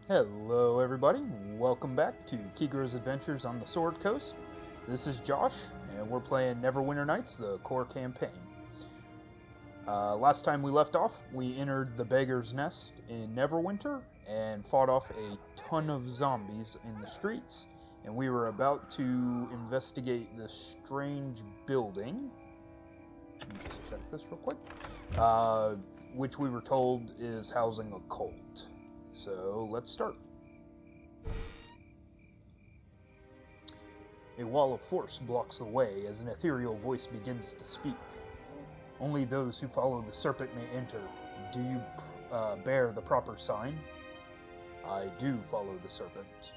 Hello everybody, welcome back to Keagro's Adventures on the Sword Coast. This is Josh, and we're playing Neverwinter Nights, the core campaign. Last time we left off, we entered the Beggar's Nest in Neverwinter and fought off a ton of zombies in the streets, and we were about to investigate this strange building. Let me just check this real quick. Which we were told is housing a cult. So, let's start. A wall of force blocks the way as an ethereal voice begins to speak. Only those who follow the serpent may enter. Do you bear the proper sign? I do follow the serpent.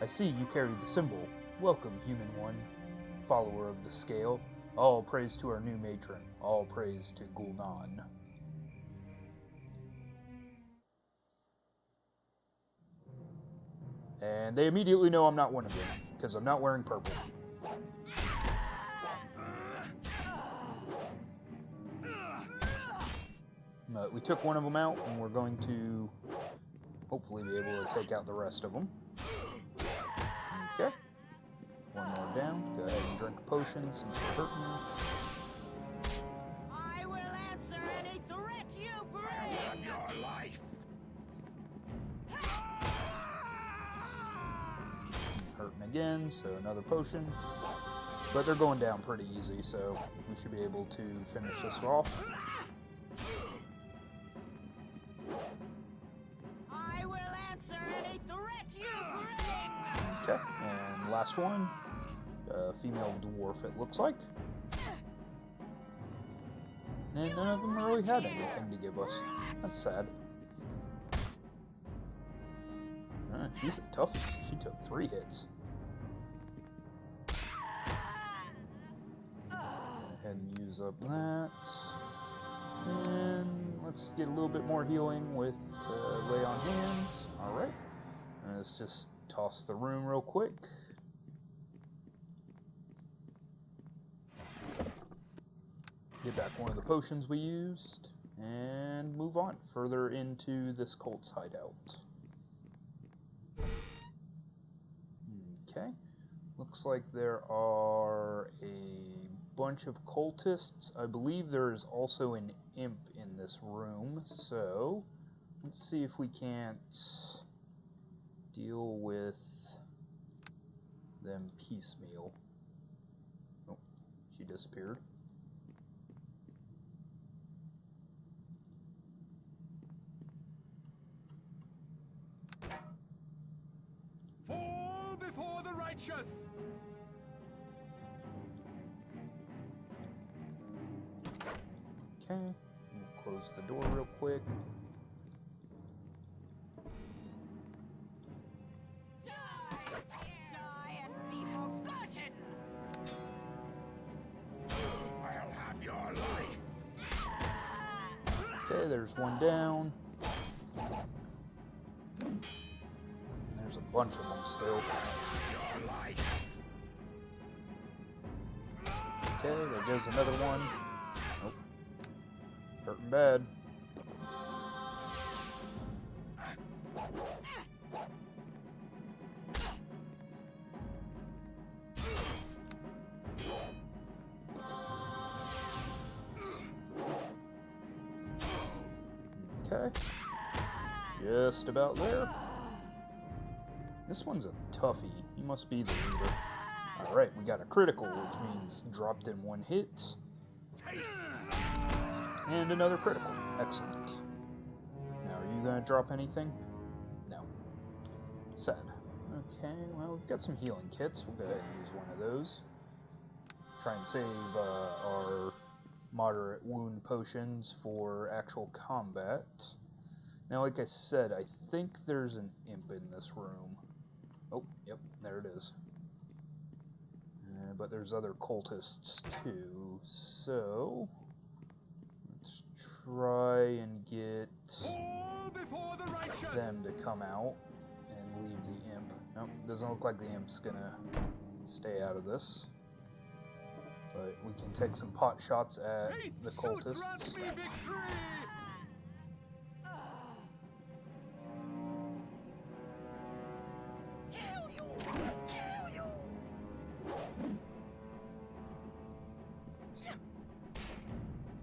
I see you carry the symbol. Welcome, human one, follower of the scale. All praise to our new matron. All praise to Gul'dan. And they immediately know I'm not one of them, because I'm not wearing purple. But we took one of them out, and we're going to hopefully be able to take out the rest of them. Okay. One more down. Go ahead and drink a potion since you're hurting. I will answer any threat you bring! Have your life! Hurting again, so another potion. But they're going down pretty easy, so we should be able to finish this off. I will answer any threat you bring! Okay, and last one. Female dwarf, it looks like. And none of them really had anything to give us. That's sad. She's a toughie. She took 3 hits. Go ahead and use up that. And let's get a little bit more healing with Lay on Hands. Alright. Let's just toss the room real quick. Get back one of the potions we used. And move on further into this cult's hideout. Okay, looks like there are a bunch of cultists. I believe there is also an imp in this room, so let's see if we can't deal with them piecemeal. Oh, she disappeared. Fall before the righteous! Okay, we'll close the door real quick. Die and be forgotten! I'll have your life! Okay, there's one down. There's a bunch of them still. Your life! Okay, there goes another one. Nope. Hurting bad. Okay. Just about there. This one's a toughie. He must be the leader. Alright, we got a critical, which means dropped in 1 hit. And another critical. Excellent. Now, are you going to drop anything? No. Sad. Okay, well, we've got some healing kits. We'll go ahead and use one of those. Try and save our moderate wound potions for actual combat. Now, like I said, I think there's an imp in this room. Oh, yep, there it is. But there's other cultists too, so let's try and get them to come out and leave the imp. Nope, doesn't look like the imp's gonna stay out of this. But we can take some pot shots at the cultists.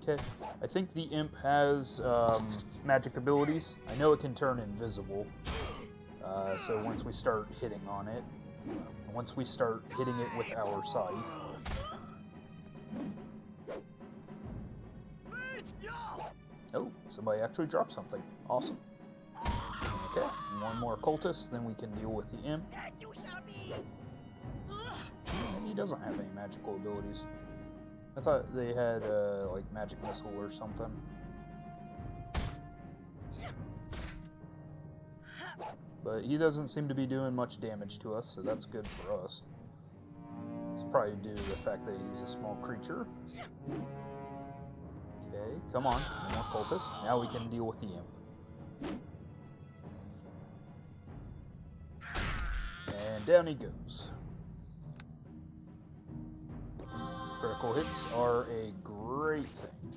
Okay, I think the imp has magic abilities. I know it can turn invisible. So once we start hitting on it, once we start hitting it with our scythe. Oh, somebody actually dropped something. Awesome. Okay, one more cultist, then we can deal with the imp. He doesn't have any magical abilities. I thought they had, like, magic missile or something. But he doesn't seem to be doing much damage to us, so that's good for us. It's probably due to the fact that he's a small creature. Okay, come on, no more cultists. Now we can deal with the imp. And down he goes. Critical hits are a great thing.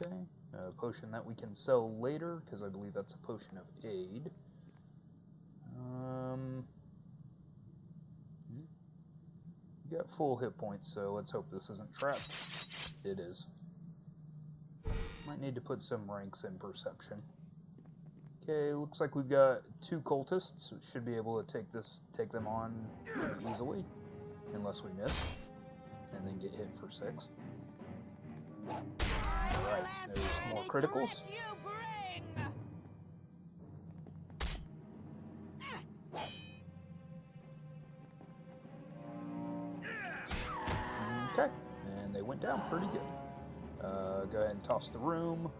Okay, a potion that we can sell later, because I believe that's a potion of aid. You got full hit points, so let's hope this isn't trapped. It is. Might need to put some ranks in perception. Okay, looks like we've got 2 cultists. We should be able to take them on pretty easily, unless we miss, and then get hit for 6. Alright, there's more criticals. Okay, and they went down pretty good. Go ahead and toss the room.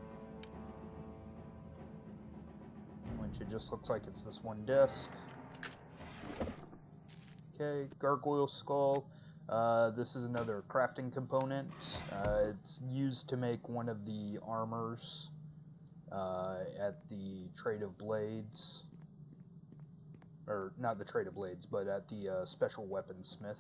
Which it just looks like it's this one desk. Okay, gargoyle skull. This is another crafting component. It's used to make one of the armors at the Trade of Blades. Or, not the Trade of Blades, but at the Special Weaponsmith.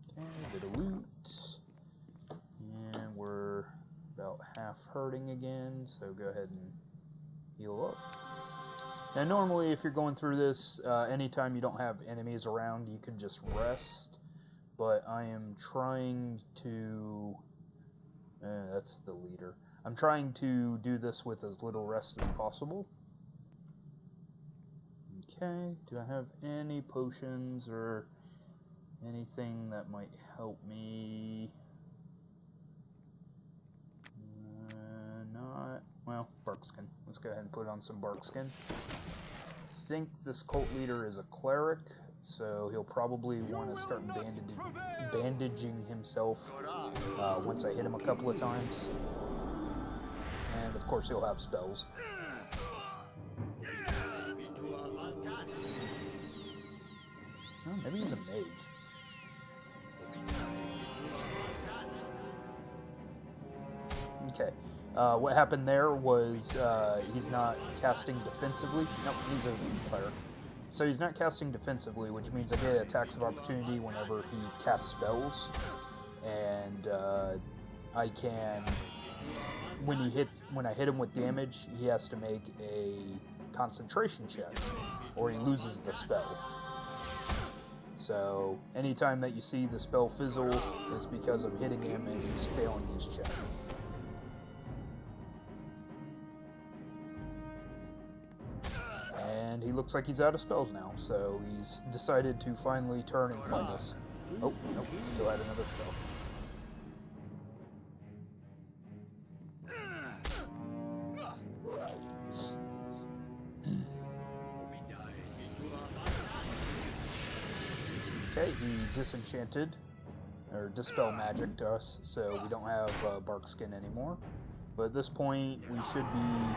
Okay, a bit of loot. And we're about half hurting again, so go ahead and heal up. Now normally if you're going through this, anytime you don't have enemies around, you can just rest. But I am trying to... that's the leader. I'm trying to do this with as little rest as possible. Okay, do I have any potions or anything that might help me? Not... well, barkskin. Let's go ahead and put on some barkskin. I think this cult leader is a cleric, so he'll probably want to start bandaging himself once I hit him a couple of times. And of course he'll have spells. Oh, maybe he's a mage. Okay. What happened there was he's not casting defensively. Nope, he's a cleric. So he's not casting defensively, which means I get attacks of opportunity whenever he casts spells. And I can, when I hit him with damage, he has to make a concentration check, or he loses the spell. So anytime that you see the spell fizzle, it's because of hitting him and he's failing his check. And he looks like he's out of spells now, so he's decided to finally turn and fight us. Oh, nope, still had another spell. Okay, he disenchanted, or dispel magic to us, so we don't have barkskin anymore. But at this point, we should be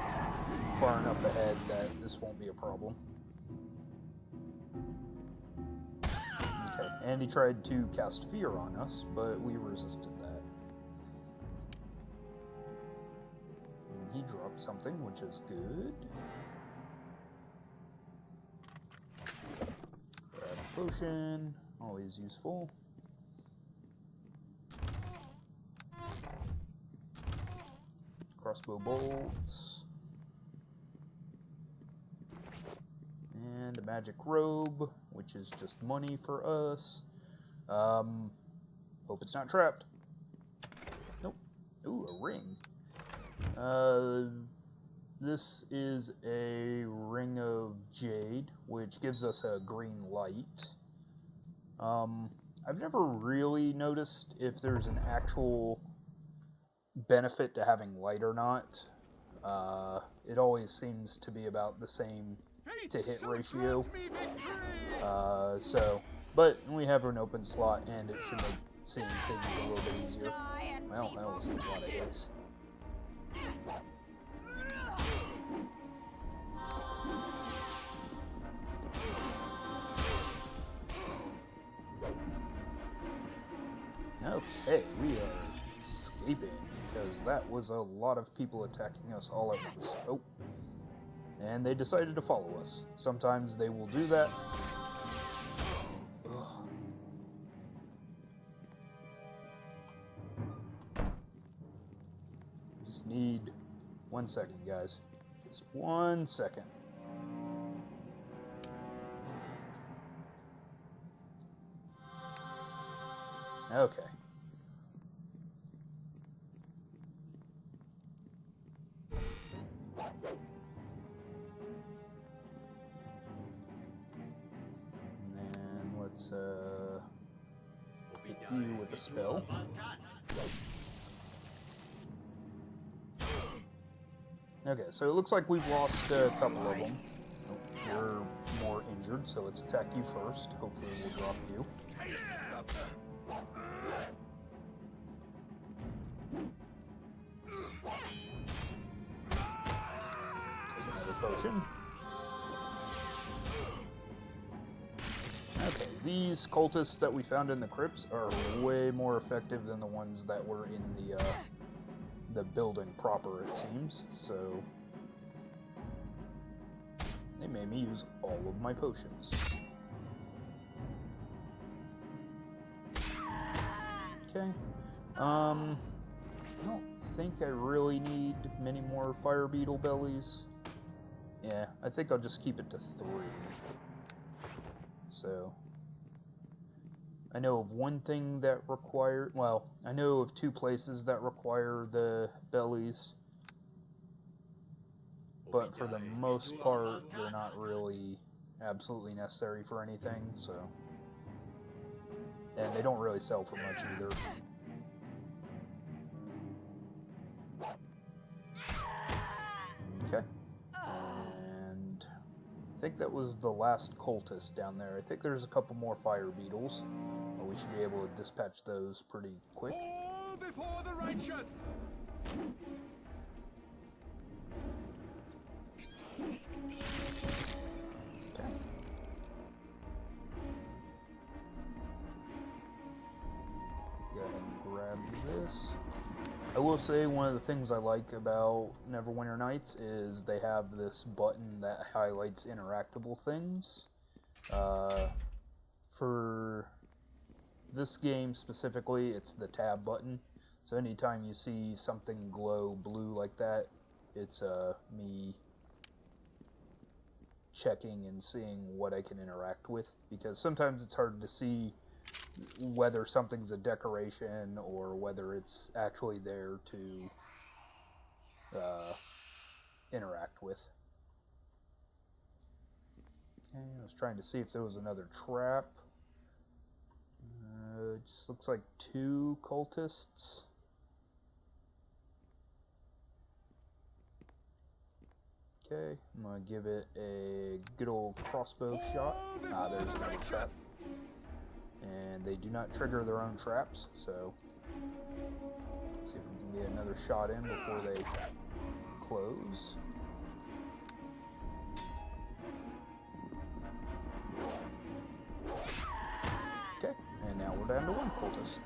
far enough ahead that this won't be a problem. Okay, and he tried to cast fear on us, but we resisted that. And he dropped something, which is good. Grab a potion, always useful. Crossbow crossbow bolts. And a magic robe, which is just money for us. Hope it's not trapped. Nope. Ooh, a ring. This is a ring of jade, which gives us a green light. I've never really noticed if there's an actual benefit to having light or not. It always seems to be about the same to hit ratio. But we have an open slot, and it should make seeing things a little bit easier. Well, that was a lot of hits. Okay, we are escaping, because that was a lot of people attacking us all at once. Oh. And they decided to follow us. Sometimes they will do that. Ugh. Just need 1 second, guys. Just 1 second. Okay. And then let's hit you with a spell. Okay, so it looks like we've lost a couple of them. You're more injured, so let's attack you first. Hopefully we'll drop you. Take another potion. Okay, these cultists that we found in the crypts are way more effective than the ones that were in the building proper, it seems, so they made me use all of my potions. Okay, I don't think I really need many more fire beetle bellies. Yeah, I think I'll just keep it to 3. So, I know of one thing that require, well, I know of 2 places that require the bellies, but for the most part, they're not really absolutely necessary for anything, so, and they don't really sell for much either. Okay, and I think that was the last cultist down there. I think there's a couple more fire beetles. We should be able to dispatch those pretty quick. All before the righteous. Okay. Go ahead and grab this. I will say one of the things I like about Neverwinter Nights is they have this button that highlights interactable things. For this game specifically, it's the tab button. So anytime you see something glow blue like that, it's me checking and seeing what I can interact with, because sometimes it's hard to see whether something's a decoration or whether it's actually there to interact with. Okay, I was trying to see if there was another trap. It just looks like 2 cultists. Okay, I'm gonna give it a good old crossbow shot. Ah, there's another trap. And they do not trigger their own traps, so see if we can get another shot in before they close. Okay, and now we're down to 1 cultist.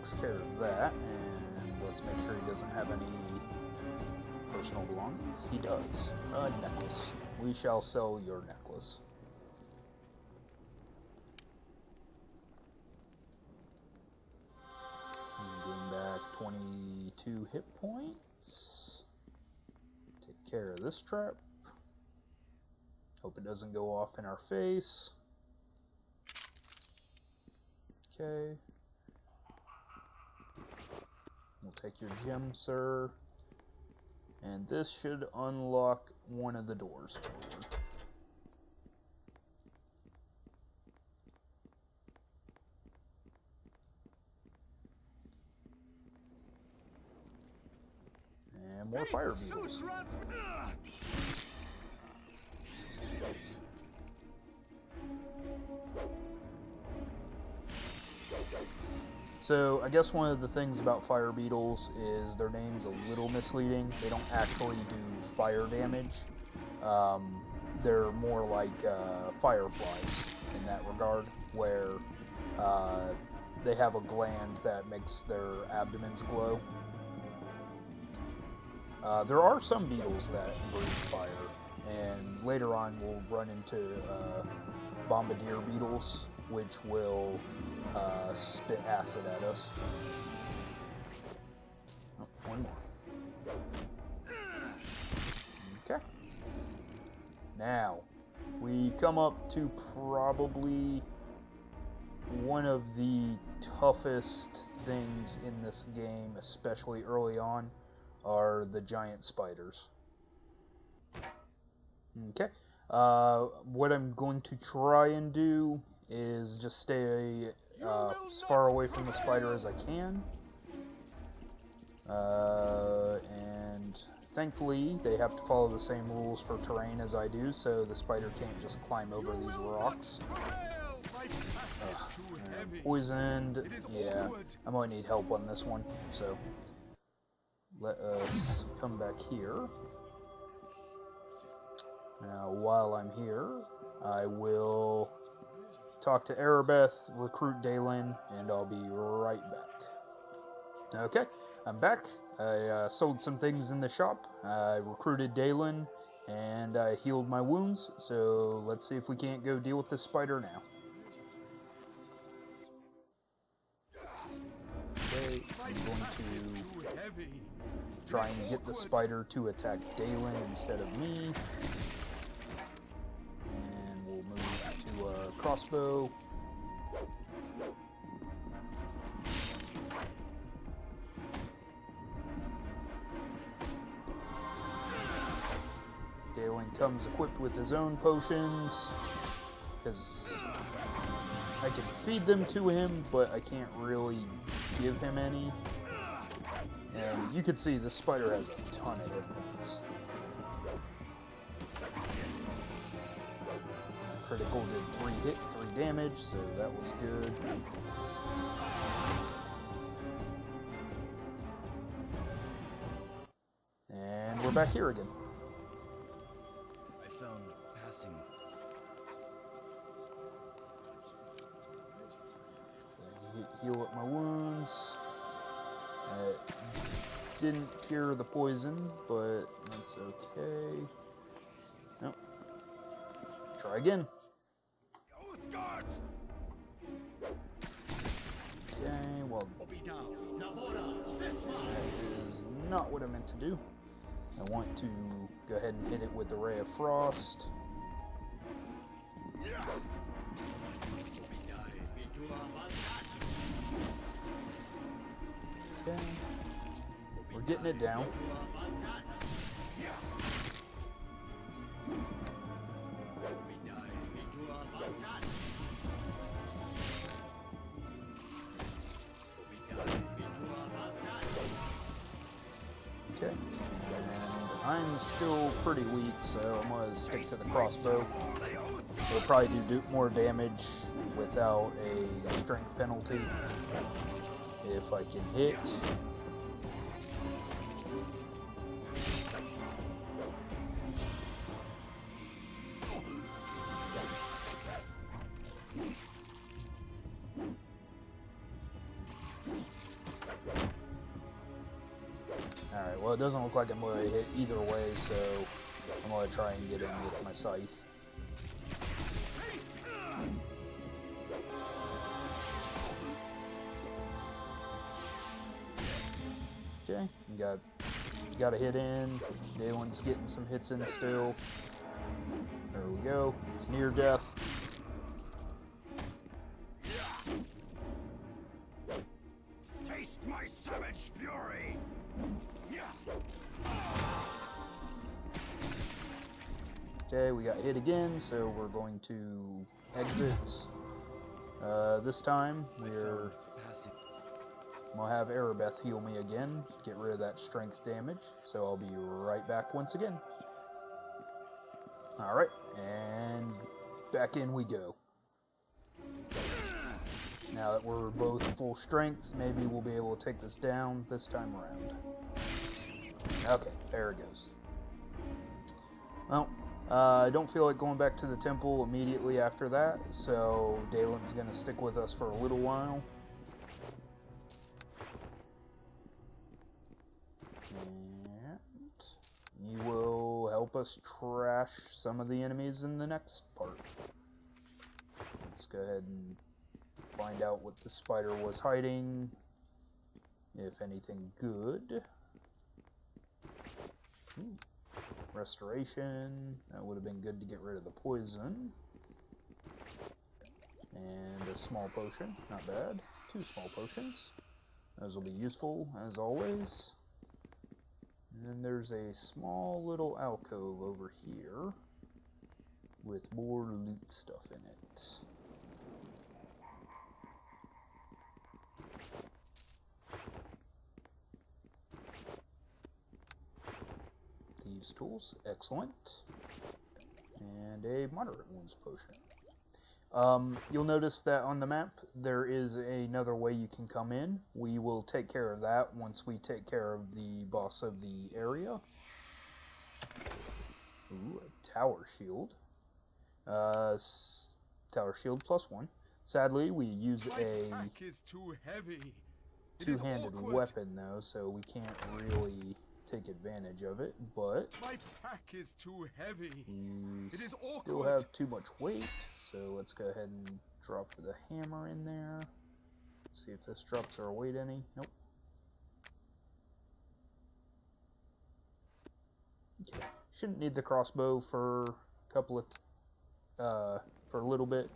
takes care of that, and let's make sure he doesn't have any personal belongings. He does. A necklace. We shall sell your necklace. Gain back 22 hit points. Take care of this trap. Hope it doesn't go off in our face. Okay. We'll take your gem, sir. And this should unlock one of the doors for you. And more fire beetles. So, I guess one of the things about fire beetles is their name's a little misleading. They don't actually do fire damage. They're more like fireflies in that regard, where they have a gland that makes their abdomens glow. There are some beetles that breathe fire, and later on we'll run into bombardier beetles, which will spit acid at us. Oh, one more. Okay. Now, we come up to probably one of the toughest things in this game, especially early on, are the giant spiders. Okay. What I'm going to try and do is just stay as far away from the spider as I can. And thankfully, they have to follow the same rules for terrain as I do, so the spider can't just climb over these rocks. Poisoned. Yeah, I might need help on this one, so let us come back here. Now, while I'm here, I will talk to Arabeth, recruit Dalen, and I'll be right back. Okay, I'm back. I sold some things in the shop. I recruited Dalen, and I healed my wounds, so let's see if we can't go deal with this spider now. Okay, I'm going to try and get the spider to attack Dalen instead of me. And we'll move to a crossbow. Dalen comes equipped with his own potions, because I can feed them to him, but I can't really give him any. And you can see the spider has a ton of hit points. Critical did 3 damage, so that was good. And we're back here again. I found passing. Okay, heal up my wounds. Didn't cure the poison, but that's okay. Nope. Try again. Okay, well, that is not what I meant to do. I want to go ahead and hit it with the Ray of Frost. Okay. We're getting it down. Okay. And I'm still pretty weak, so I'm going to stick to the crossbow. It'll probably do more damage without a strength penalty if I can hit. Alright, well it doesn't look like I'm going to hit either way, so I'm going to try and get in with my scythe. Okay, got a hit in. Dalen's getting some hits in still. There we go. It's near death. Taste my savage fury! Okay, we got hit again, so we're going to exit. This time, we're gonna have Erebeth heal me again, get rid of that strength damage, so I'll be right back once again. Alright, and back in we go. Now that we're both full strength, maybe we'll be able to take this down this time around. Okay, there it goes. Well, I don't feel like going back to the temple immediately after that, so Dalen's gonna stick with us for a little while. And he will help us trash some of the enemies in the next part. Let's go ahead and find out what the spider was hiding, if anything good. Ooh. Restoration, that would have been good to get rid of the poison. And a small potion, not bad. 2 small potions. Those will be useful, as always. And then there's a small little alcove over here with more loot stuff in it. Thieves' tools, excellent. And a moderate wounds potion. You'll notice that on the map there is another way you can come in. We will take care of that once we take care of the boss of the area. Ooh, a tower shield. Tower shield +1. Sadly, we use a two-handed weapon though, so we can't really take advantage of it, but my pack is too heavy. We It is still have too much weight, so let's go ahead and drop the hammer in there. See if this drops our weight any. Nope. Okay. Shouldn't need the crossbow for a couple of for a little bit,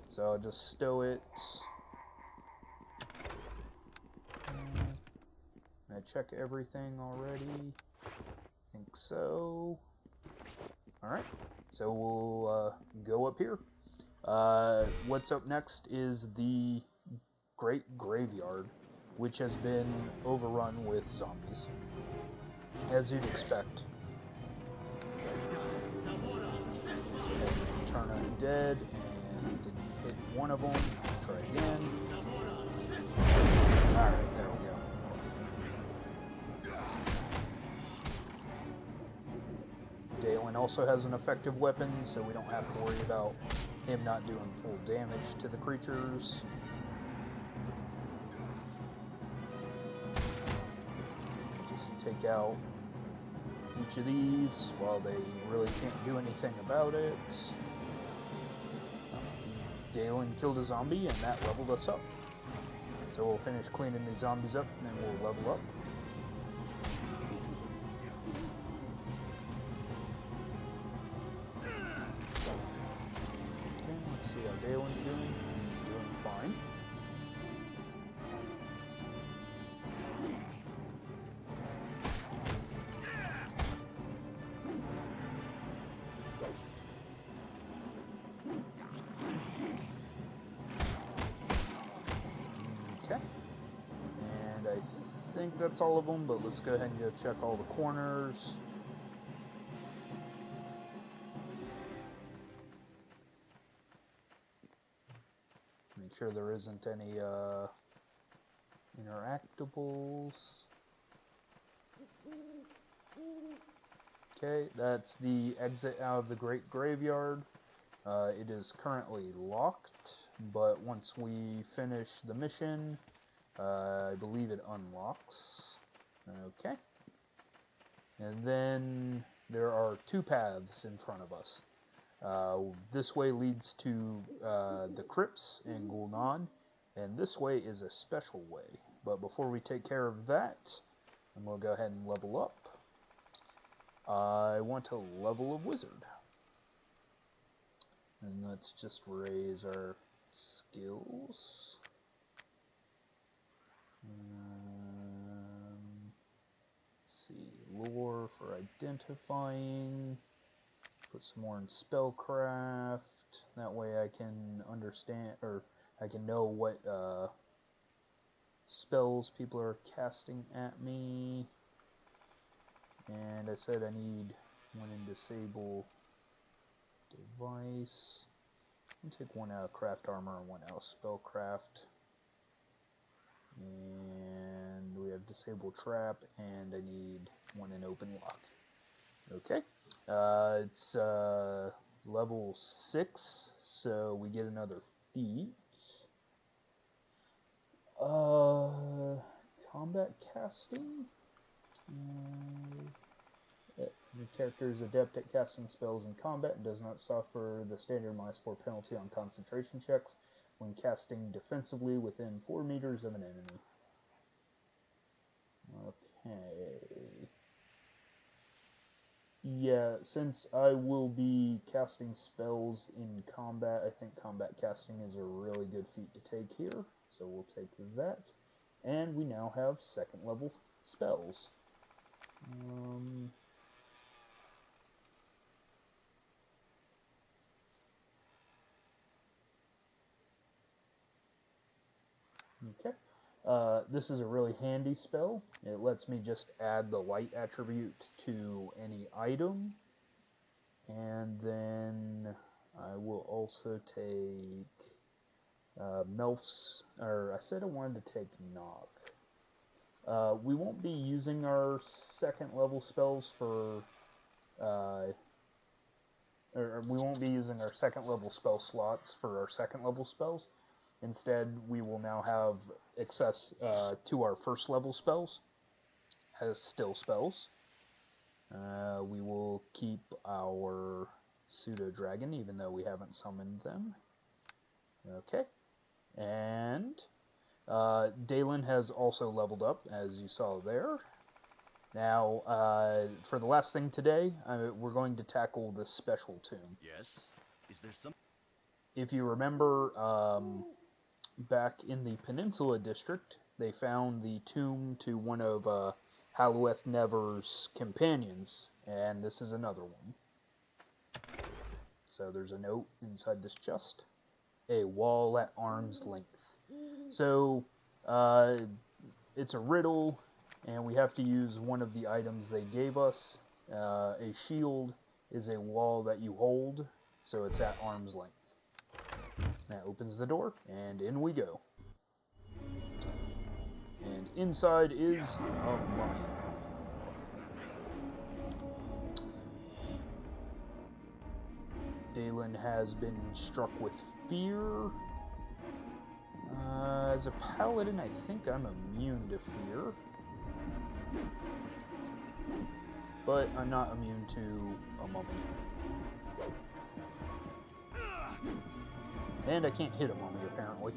so I'll just stow it. I check everything already. Think so. Alright, so we'll go up here. What's up next is the Great Graveyard, which has been overrun with zombies, as you'd expect. And turn undead, and didn't hit one of them. Try again. Alright, there we go. Dalen also has an effective weapon, so we don't have to worry about him not doing full damage to the creatures. Just take out each of these while they really can't do anything about it. Dalen killed a zombie, and that leveled us up. So we'll finish cleaning these zombies up, and then we'll level up. See how Dalen's doing. He's doing fine. Okay. And I think that's all of them, but let's go ahead and go check all the corners. Make sure there isn't any interactables. Okay, that's the exit out of the Great Graveyard. It is currently locked, but once we finish the mission, I believe it unlocks. Okay, And then there are two paths in front of us. This way leads to the crypts in Gul'dan, and this way is a special way. But before we take care of that, I'm going to go ahead and level up. I want to level a wizard. And let's just raise our skills. Let's see, lore for identifying. Put some more in spellcraft. That way I can understand, or I can know what spells people are casting at me. And I said I need one in disable device. I'll take one out of craft armor and one out of spellcraft. And we have disable trap, and I need one in open lock. Okay. It's level 6, so we get another feat. Combat casting. The character is adept at casting spells in combat and does not suffer the standard -4 penalty on concentration checks when casting defensively within 4 meters of an enemy. Okay. Yeah, since I will be casting spells in combat, I think combat casting is a really good feat to take here. So we'll take that. And we now have 2nd level spells. Okay. This is a really handy spell. It lets me just add the light attribute to any item. And then I will also take Melf's, or I said I wanted to take Knock. We won't be using our 2nd level spells for, or we won't be using our 2nd level spell slots for our 2nd level spells. Instead, we will now have access to our 1st level spells as still spells. We will keep our pseudo dragon, even though we haven't summoned them. Okay, and Dalen has also leveled up, as you saw there. Now, for the last thing today, we're going to tackle the special tomb. Yes? Is there some... If you remember, back in the Peninsula District, they found the tomb to one of Halueth Never's companions, and this is another one. So there's a note inside this chest. A wall at arm's length. So, it's a riddle, and we have to use one of the items they gave us. A shield is a wall that you hold, so it's at arm's length. That opens the door, and in we go. And inside is a mummy. Dalen has been struck with fear. As a paladin, I think I'm immune to fear. But I'm not immune to a mummy. And I can't hit a mummy, apparently.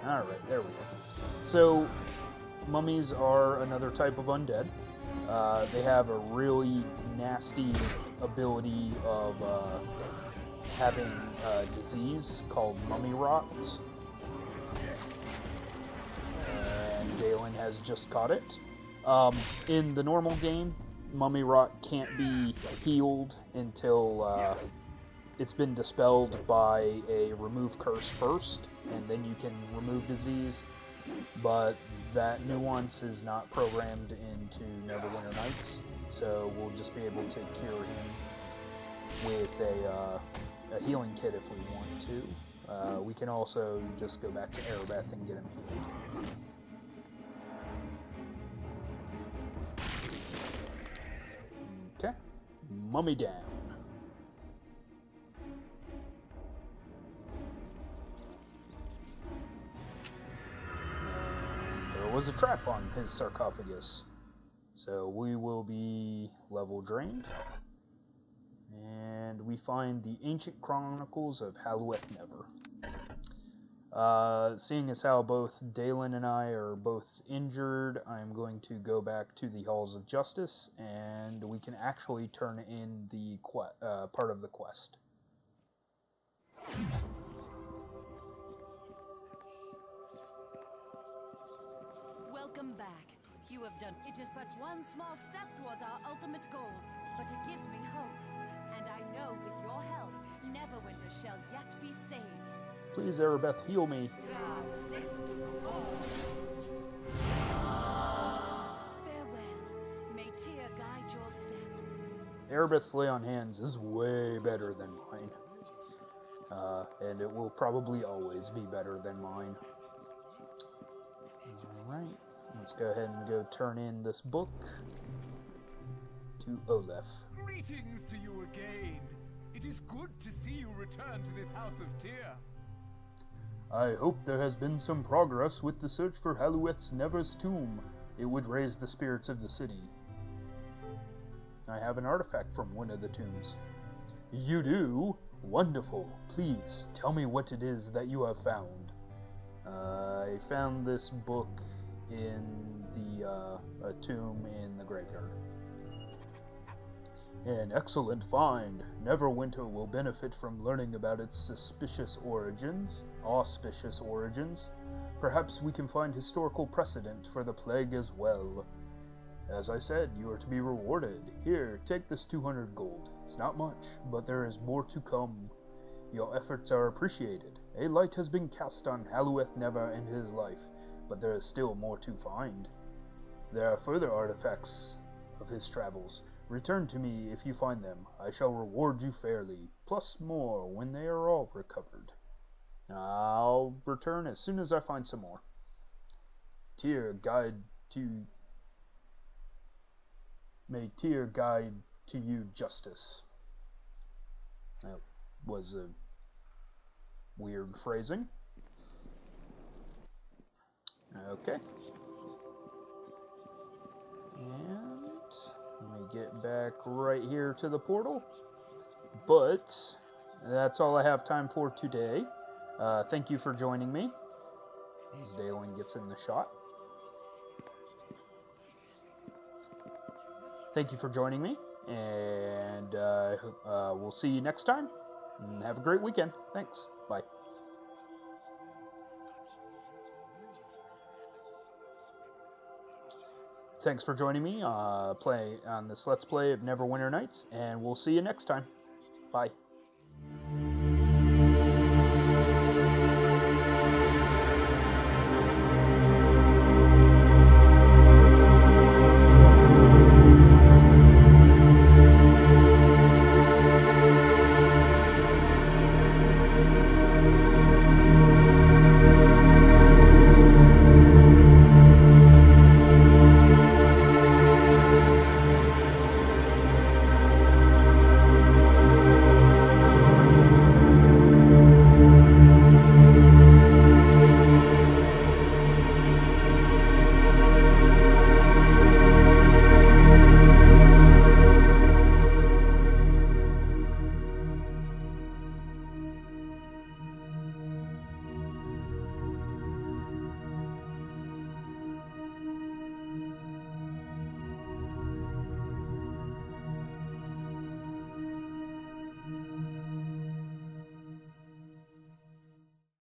Alright, there we go. So, mummies are another type of undead. They have a really nasty ability of having a disease called mummy rot. And Dalen has just caught it. In the normal game, mummy rot can't be healed until it's been dispelled by a remove curse first, and then you can remove disease. But that nuance is not programmed into Neverwinter Nights, so we'll just be able to cure him with a healing kit if we want to. We can also just go back to Erebeth and get him healed. Okay, mummy down. was a trap on his sarcophagus. So we will be level drained. And we find the Ancient Chronicles of Halueth Never. Seeing as how both Dalen and I are both injured, I'm going to go back to the Halls of Justice, and we can actually turn in the part of the quest. Welcome back. You have done. It is but one small step towards our ultimate goal, but it gives me hope. And I know with your help, Neverwinter shall yet be saved. Please, Erebeth, heal me. Farewell. May Tyr guide your steps. Erebeth's Lay on Hands is way better than mine. And it will probably always be better than mine. Alright, let's go ahead and go turn in this book to Olaf. Greetings to you again. It is good to see you return to this house of Tyr. I hope there has been some progress with the search for Halueth's Never's tomb. It would raise the spirits of the city. I have an artifact from one of the tombs. You do? Wonderful. Please, tell me what it is that you have found. I found this book in the a tomb in the graveyard. An excellent find. Neverwinter will benefit from learning about its auspicious origins. Perhaps we can find historical precedent for the plague as well. As I said, you are to be rewarded. Here, take this 200 gold. It's not much, but there is more to come. Your efforts are appreciated. A light has been cast on Halueth Never and his life, but there is still more to find. There are further artifacts of his travels. Return to me if you find them. I shall reward you fairly, plus more when they are all recovered. I'll return as soon as I find some more. May Tyr guide to you justice. That was a weird phrasing. Okay. And let me get back right here to the portal. But that's all I have time for today. Thank you for joining me. As Dalen gets in the shot. Thank you for joining me, and we'll see you next time. And have a great weekend. Thanks. Bye. Thanks for joining me on this Let's Play of Neverwinter Nights, and we'll see you next time. Bye.